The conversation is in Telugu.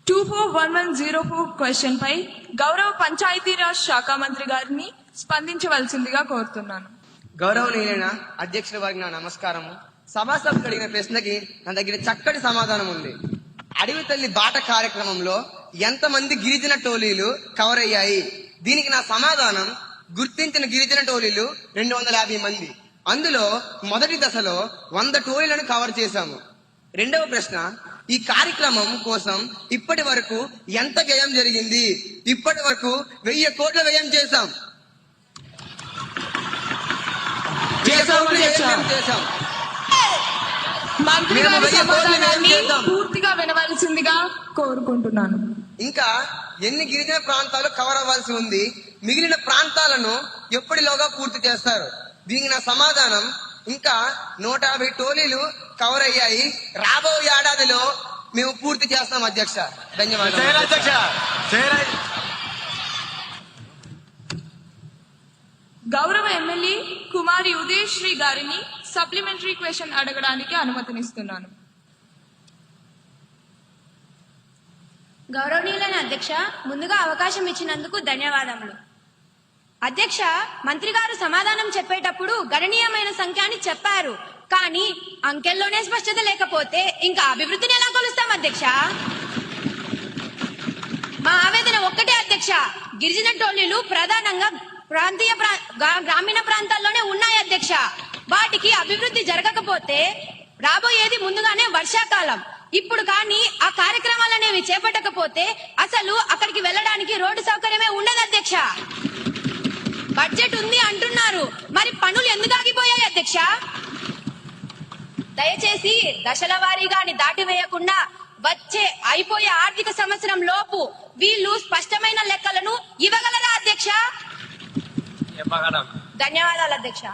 241104 క్వశ్చన్ పై గౌరవ పంచాయతీరాజ్ శాఖ మంత్రి గారిని స్పందించవలసిందిగా కోరుతున్నాను. గౌరవనీయులైన అధ్యక్షుల వారికి నా నమస్కారము. సభాసభ్యులు అడిగిన ప్రశ్నకి నా దగ్గర చక్కటి సమాధానం ఉంది. అడవి తల్లి బాట కార్యక్రమంలో ఎంతమంది గిరిజన టోలీలు కవర్ అయ్యాయి? దీనికి నా సమాధానం, గుర్తించిన గిరిజన టోలీలు 250 మంది. అందులో మొదటి దశలో 100 టోలీలను కవర్ చేశాము. రెండవ ప్రశ్న, ఈ కార్యక్రమం కోసం ఇప్పటి వరకు ఎంత వ్యయం జరిగింది? ఇప్పటి వరకు 1000 కోట్ల వ్యయం చేశాం. మంత్రి గారి సమాధానాన్ని పూర్తిగా వినవలసిందిగా కోరుకుంటున్నాను. ఇంకా ఎన్ని గిరిజన ప్రాంతాలు కవర్ అవ్వాల్సి ఉంది? మిగిలిన ప్రాంతాలను ఎప్పటిలోగా పూర్తి చేస్తారు? దీనికి నా సమాధానం, ఇంకా 150 టోలీలు కవర్ అయ్యాయి. రాబో ఏడాదిలో మేము పూర్తి చేస్తాం అధ్యక్ష. ధన్యవాదాలు. గౌరవ ఎమ్మెల్యే కుమారి ఉదయశ్రీ గారిని సప్లిమెంటరీ క్వశ్చన్ అడగడానికి అనుమతినిస్తున్నాను. గౌరవనీయులైన అధ్యక్ష, ముందుగా అవకాశం ఇచ్చినందుకు ధన్యవాదములు. అధ్యక్ష, మంత్రి గారు సమాధానం చెప్పేటప్పుడు గణనీయమైన సంఖ్య అని చెప్పారు, కానీ అంకెల్లోనే స్పష్టత లేకపోతే ఇంకా అభివృద్ధిని ఎలా కొలుస్తాం అధ్యక్ష? మా ఆవేదన ఒక్కటే అధ్యక్ష, గిరిజన టోలీలు ప్రధానంగా గ్రామీణ ప్రాంతాల్లోనే ఉన్నాయి అధ్యక్ష. వాటికి అభివృద్ధి జరగకపోతే రాబోయేది ముందుగానే వర్షాకాలం. ఇప్పుడు కానీ ఆ కార్యక్రమాలు అనేవి చేపట్టకపోతే అసలు అక్కడికి వెళ్ళడానికి రోడ్డు సౌకర్యమే ఉండదు అధ్యక్ష. బడ్జెట్ ఉంది అంటున్నారు, మరి పనులు ఎందుకు ఆగిపోయాయి అధ్యక్ష? దయచేసి దశల వారీగాని దాటివేయకుండా వచ్చే అయిపోయే ఆర్థిక సంవత్సరం లోపు వీళ్ళు స్పష్టమైన లెక్కలను ఇవ్వగలరా అధ్యక్ష? ధన్యవాదాలు అధ్యక్ష.